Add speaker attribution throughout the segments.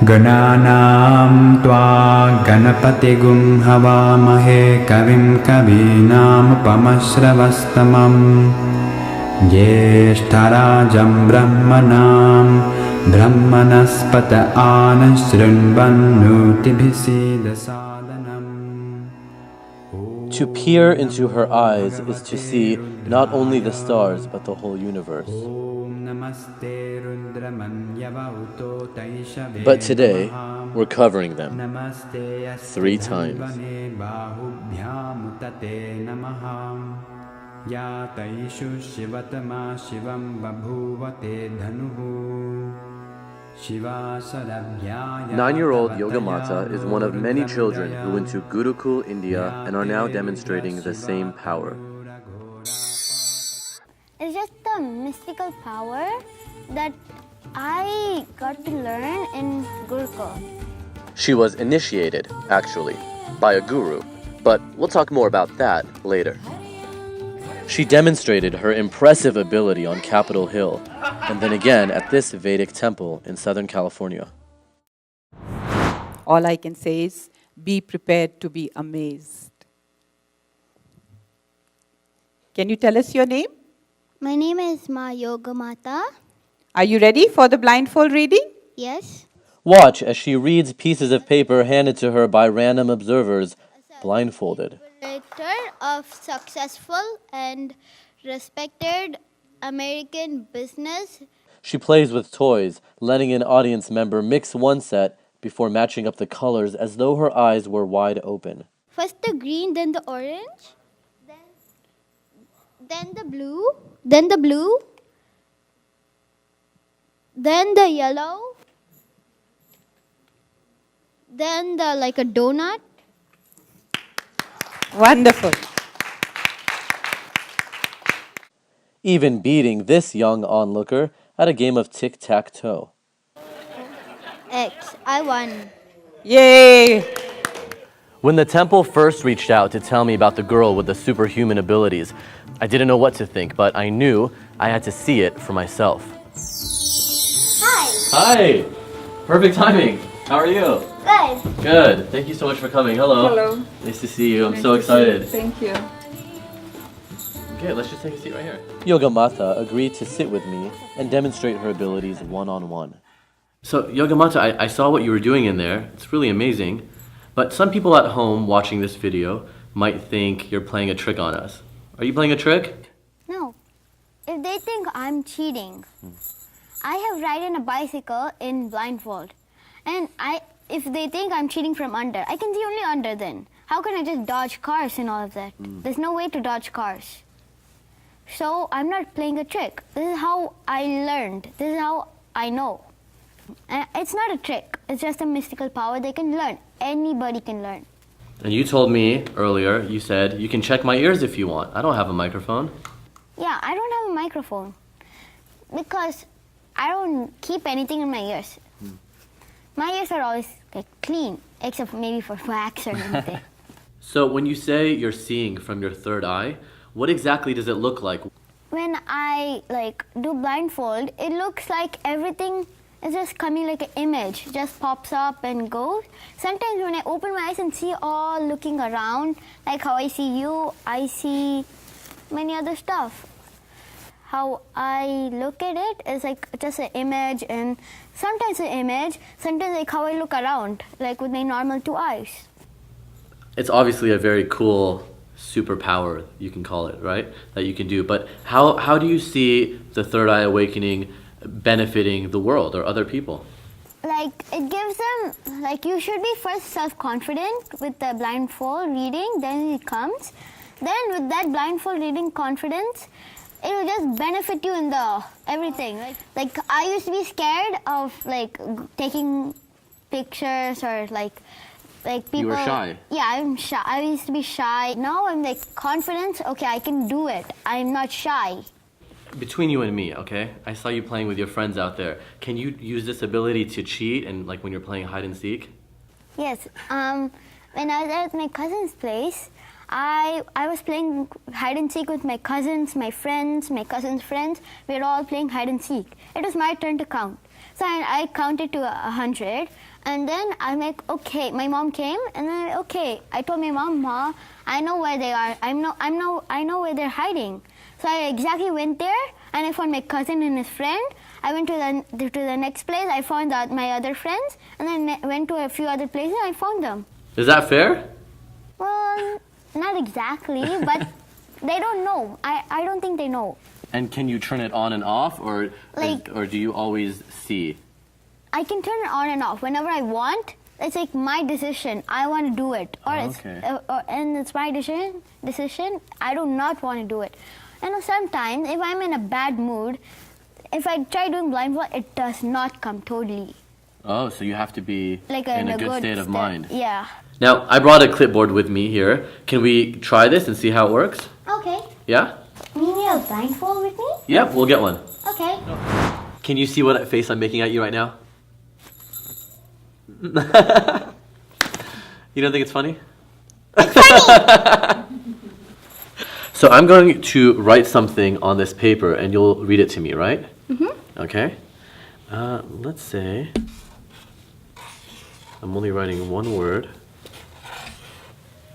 Speaker 1: गणानां त्वा गणपतिगुं हवामहे कविं कवीनामुपमश्रवस्तमं ज्येष्ठराजं ब्रह्मणां ब्रह्मणस्पत आनशृण्वन्नोतिभिसीदसादनम्.
Speaker 2: To peer into her eyes is to see not only the stars but the whole universe. But today, we're covering them 3 times. Nine-year-old Yogamata is one of many children who went to Gurukul, India and are now demonstrating the same power.
Speaker 3: It's just the mystical power that I got to learn in Gurukul.
Speaker 2: She was initiated, actually, by a guru, but we'll talk more about that later. She demonstrated her impressive ability on Capitol Hill, and then again at this Vedic temple in Southern California.
Speaker 4: All I can say is, be prepared to be amazed. Can you tell us your name?
Speaker 3: My name is Ma Yogamata.
Speaker 4: Are you ready for the blindfold reading?
Speaker 3: Yes.
Speaker 2: Watch as she reads pieces of paper handed to her by random observers, blindfolded.
Speaker 3: Director of successful and respected American business.
Speaker 2: She plays with toys, letting an audience member mix one set before matching up the colors as though her eyes were wide open.
Speaker 3: First the green, then the orange, then the blue, then the blue, then the yellow, then the like a donut.
Speaker 4: Wonderful.
Speaker 2: Even beating this young onlooker at a game of tic-tac-toe.
Speaker 3: X, I won.
Speaker 4: Yay!
Speaker 2: When the temple first reached out to tell me about the girl with the superhuman abilities, I didn't know what to think, but I knew I had to see it for myself.
Speaker 3: Hi.
Speaker 2: Hi! Perfect timing. How are you?
Speaker 3: Good.
Speaker 2: Good. Thank you so much for coming. Hello.
Speaker 5: Hello.
Speaker 2: Nice to see you. I'm so excited.
Speaker 5: Thank you.
Speaker 2: Okay, let's just take a seat right here. Yogamata agreed to sit with me and demonstrate her abilities one-on-one. So, Yogamata, I saw what you were doing in there. It's really amazing. But some people at home watching this video might think you're playing a trick on us. Are you playing a trick?
Speaker 3: No. If they think I'm cheating, I have ridden a bicycle in blindfold. And if they think I'm cheating from under, I can see only under then. How can I just dodge cars and all of that? There's no way to dodge cars. So I'm not playing a trick. This is how I learned. This is how I know. It's not a trick. It's just a mystical power they can learn. Anybody can learn.
Speaker 2: And you told me earlier, you said, you can check my ears if you want. I don't have a microphone.
Speaker 3: Yeah, I don't have a microphone because I don't keep anything in my ears. My ears are always like clean, except maybe for wax or anything.
Speaker 2: So when you say you're seeing from your third eye, what exactly does it look like?
Speaker 3: When I do blindfold, it looks like everything is just coming like an image, just pops up and goes. Sometimes when I open my eyes and see all looking around, like how I see you, I see many other stuff. How I look at it is like just an image, and sometimes an image, sometimes like how I look around, like with my normal 2 eyes.
Speaker 2: It's obviously a very cool superpower, you can call it, right? That you can do. But how do you see the third eye awakening benefiting the world or other people?
Speaker 3: Like it gives them, like you should be first self-confident with the blindfold reading, then it comes. Then with that blindfold reading confidence, it will just benefit you in the everything. Like I used to be scared of taking pictures or like people.
Speaker 2: You were shy.
Speaker 3: Yeah, I'm shy. I used to be shy. Now I'm like confident. Okay, I can do it. I'm not shy.
Speaker 2: Between you and me, okay? I saw you playing with your friends out there. Can you use this ability to cheat and like when you're playing hide and seek?
Speaker 3: Yes. When I was at my cousin's place, I was playing hide and seek with my cousins, my friends, my cousins' friends. We were all playing hide and seek. It was my turn to count. So I counted to 100, and then I'm like, okay. My mom came, and then okay. I told my mom, Ma, I know where they are. I know where they're hiding. So I exactly went there, and I found my cousin and his friend. I went to the next place. I found my other friends, and then went to a few other places. I found them.
Speaker 2: Is that fair?
Speaker 3: Well, not exactly, but they don't know. I don't think they know.
Speaker 2: And can you turn it on and off, or do you always see?
Speaker 3: I can turn it on and off whenever I want. It's like my decision. I want to do it, and it's my decision. I do not want to do it. And sometimes, if I'm in a bad mood, if I try doing blindfold, it does not come totally.
Speaker 2: Oh, so you have to be
Speaker 3: Like
Speaker 2: in a good state of mind.
Speaker 3: Yeah.
Speaker 2: Now, I brought a clipboard with me here. Can we try this and see how it works?
Speaker 3: Okay.
Speaker 2: Yeah?
Speaker 3: You need a blindfold with me?
Speaker 2: Yep, we'll get one.
Speaker 3: Okay.
Speaker 2: Can you see what face I'm making at you right now? You don't think it's funny?
Speaker 3: It's funny!
Speaker 2: So I'm going to write something on this paper and you'll read it to me, right?
Speaker 3: Mm-hmm.
Speaker 2: Okay. Let's say I'm only writing one word.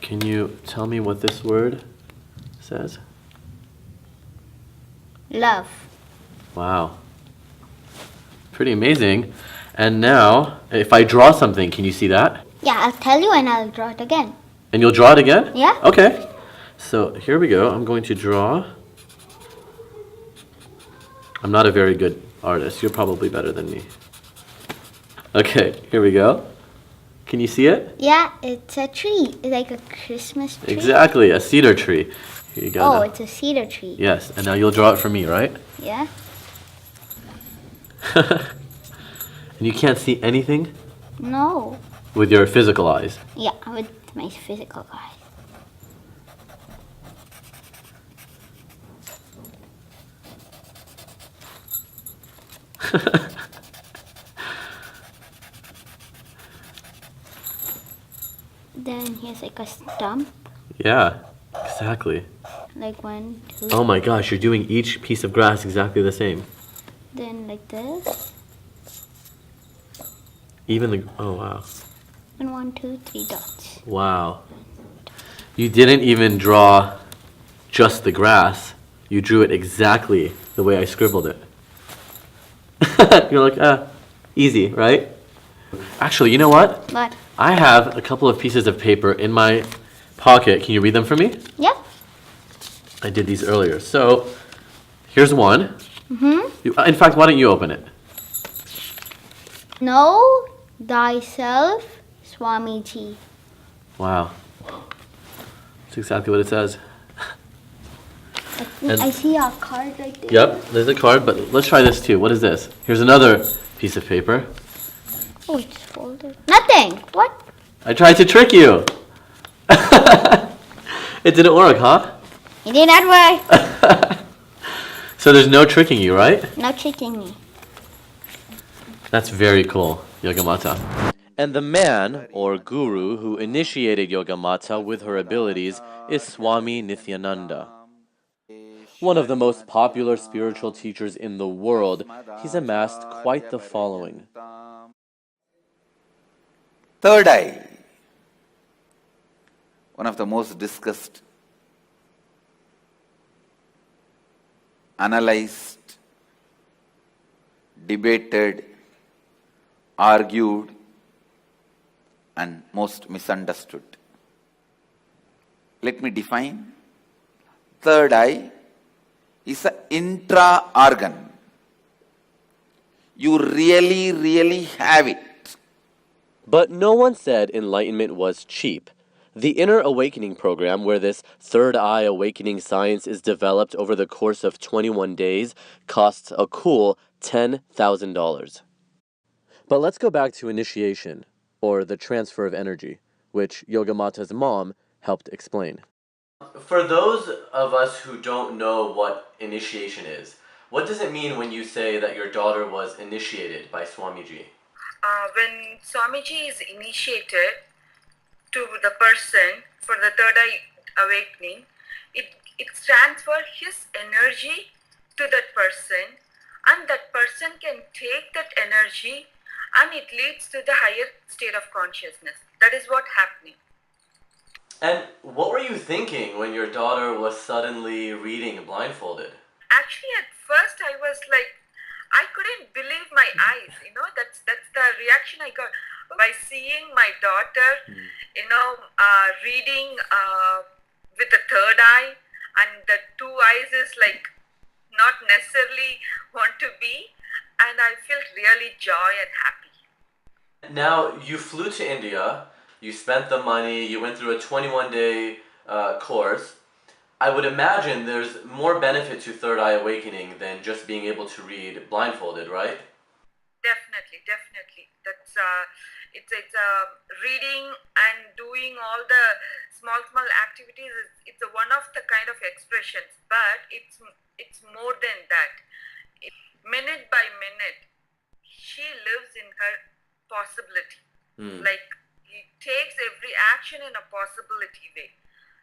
Speaker 2: Can you tell me what this word says?
Speaker 3: Love.
Speaker 2: Wow. Pretty amazing. And now, if I draw something, can you see that?
Speaker 3: Yeah, I'll tell you and I'll draw it again.
Speaker 2: And you'll draw it again?
Speaker 3: Yeah.
Speaker 2: Okay. So here we go. I'm going to draw. I'm not a very good artist. You're probably better than me. Okay, here we go. Can you see it?
Speaker 3: Yeah, it's a tree. It's like a Christmas tree.
Speaker 2: Exactly, a cedar tree. Here you go.
Speaker 3: Oh,
Speaker 2: now.
Speaker 3: it's a cedar tree.
Speaker 2: Yes, and now you'll draw it for me, right?
Speaker 3: Yeah.
Speaker 2: And you can't see anything
Speaker 3: No.
Speaker 2: with your physical eyes.
Speaker 3: Yeah, with my physical eyes. Then here's like a stump.
Speaker 2: Yeah, exactly.
Speaker 3: Like 1, 2.
Speaker 2: Oh my gosh, you're doing each piece of grass exactly the same.
Speaker 3: Then like this.
Speaker 2: Even the, oh wow.
Speaker 3: And 1, 2, 3 dots.
Speaker 2: Wow. You didn't even draw just the grass. You drew it exactly the way I scribbled it. You're like, easy, right? Actually, you know what?
Speaker 3: But
Speaker 2: I have a couple of pieces of paper in my pocket. Can you read them for me?
Speaker 3: yeah.
Speaker 2: I did these earlier. So, here's one.
Speaker 3: Mm-hmm.
Speaker 2: In fact, why don't you open it?
Speaker 3: Know thyself, Swamiji.
Speaker 2: Wow. That's exactly what it says. And-
Speaker 3: I see a card right there.
Speaker 2: Yep, there's a card, but let's try this too. What is this? Here's another piece of paper.
Speaker 3: Oh, it's folded. Nothing. What?
Speaker 2: I tried to trick you. It didn't work, huh?
Speaker 3: It did not work.
Speaker 2: So there's no tricking you, right?
Speaker 3: No tricking me.
Speaker 2: That's very cool, Yogamata. And the man, or guru, who initiated Yogamata with her abilities is Swami Nityananda. One of the most popular spiritual teachers in the world, he's amassed quite the following.
Speaker 5: Third eye, one of the most discussed, analyzed, debated, argued, and most misunderstood. Let me define. Third eye is an intra-organ. You really have it.
Speaker 2: But no one said enlightenment was cheap. The Inner Awakening program, where this third eye awakening science is developed over the course of 21 days, costs a cool $10,000. But let's go back to initiation, or the transfer of energy, which Yogamata's mom helped explain. For those of us who don't know what initiation is, what does it mean when you say that your daughter was initiated by Swamiji?
Speaker 6: When Swamiji is initiated to the person for the third eye awakening, it stands for his energy to that person, and that person can take that energy and it leads to the higher state of consciousness. That is what happening.
Speaker 2: And what were you thinking when your daughter was suddenly reading blindfolded?
Speaker 6: Actually, at first I was like, I couldn't believe my eyes. That's the reaction I got by seeing my daughter, reading with the third eye, and the two eyes is like not necessarily want to be, and I felt really joy and happy.
Speaker 2: Now, you flew to India, you spent the money, you went through a 21-day course. I would imagine there's more benefit to third eye awakening than just being able to read blindfolded, right?
Speaker 6: Definitely. That's it's reading and doing all the small activities. It's a one of the kind of expressions, but it's more than that. Minute by minute, she lives in her possibility. Like he takes every action in a possibility way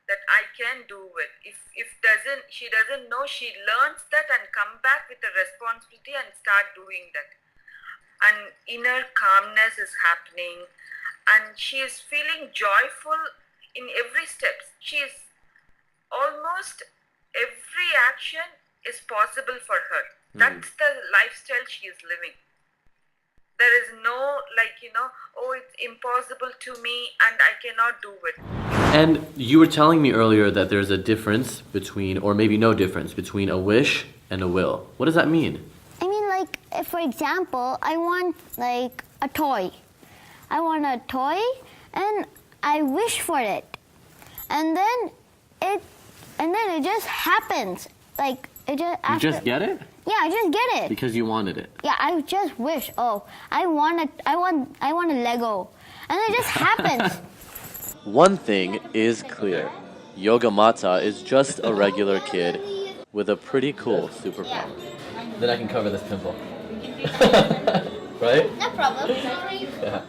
Speaker 6: that I can do it. If she doesn't know, she learns that and come back with the responsibility and start doing that. And inner calmness is happening, and she is feeling joyful in every step. She is almost every action is possible for her. That's the lifestyle she is living. There is no oh, it's impossible to me and I cannot do it.
Speaker 2: And you were telling me earlier that there's a difference between, or maybe no difference, between a wish and a will. What does that mean?
Speaker 3: I mean, like, if, for example, I want like a toy. I want a toy and I wish for it. And then it just happens. Like it just after.
Speaker 2: You just get it?
Speaker 3: Yeah, I just get it.
Speaker 2: Because you wanted it.
Speaker 3: Yeah, I just wish. Oh, I want a Lego, and it just happens.
Speaker 2: One thing is clear. Yoga Mata is just a regular kid with a pretty cool superpower. Then I can cover this pimple. Right?
Speaker 3: No problem.
Speaker 2: Yeah.